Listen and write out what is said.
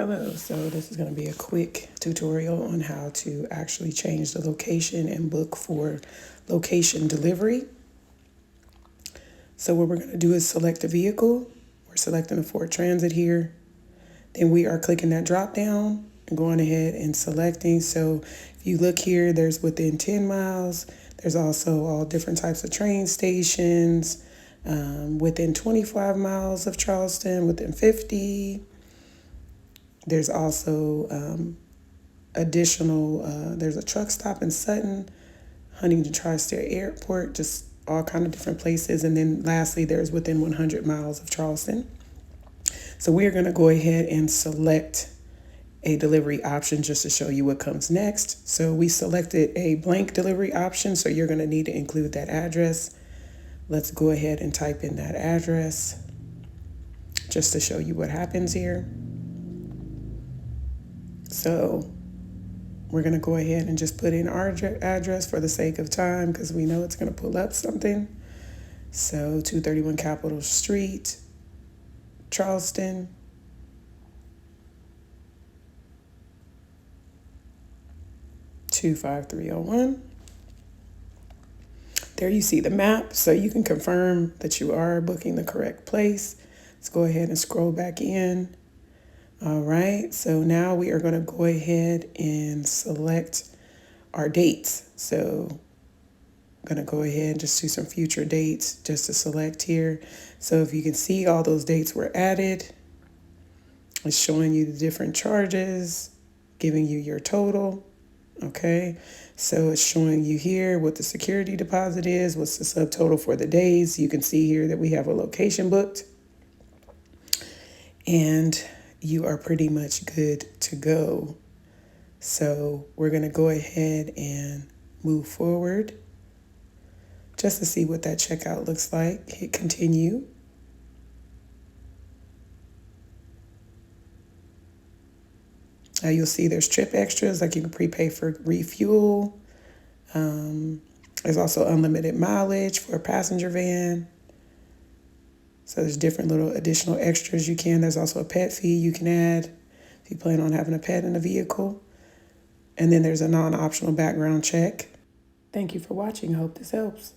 Hello, so this is going to be a quick tutorial on how to actually change the location and book for location delivery. So what we're going to do is select a vehicle. We're selecting a Ford Transit here. Then we are clicking that drop down and going ahead and selecting. So if you look here, there's within 10 miles. There's also all different types of train stations, within 25 miles of Charleston, within 50. There's also there's a truck stop in Sutton, Huntington Tri-State Airport, just all kind of different places. And then lastly, there's within 100 miles of Charleston. So we are going to go ahead and select a delivery option just to show you what comes next. So we selected a blank delivery option, so you're going to need to include that address. Let's go ahead and type in that address just to show you what happens here. So we're going to go ahead and just put in our address for the sake of time because we know it's going to pull up something. So 231 Capitol Street, Charleston. (25301). There you see the map, so you can confirm that you are booking the correct place. Let's go ahead and scroll back in. All right, so now we are going to go ahead and select our dates. So I'm going to go ahead and just do some future dates just to select here. So if you can see, all those dates were added. It's showing you the different charges, giving you your total. Okay, so it's showing you here what the security deposit is, what's the subtotal for the days. You can see here that we have a location booked. And you are pretty much good to go. So we're going to go ahead and move forward just to see what that checkout looks like. Hit continue. You'll see there's trip extras, like you can prepay for refuel. There's also unlimited mileage for a passenger van. So there's different little additional extras you can. There's also a pet fee you can add if you plan on having a pet in a vehicle. And then there's a non-optional background check. Thank you for watching. I hope this helps.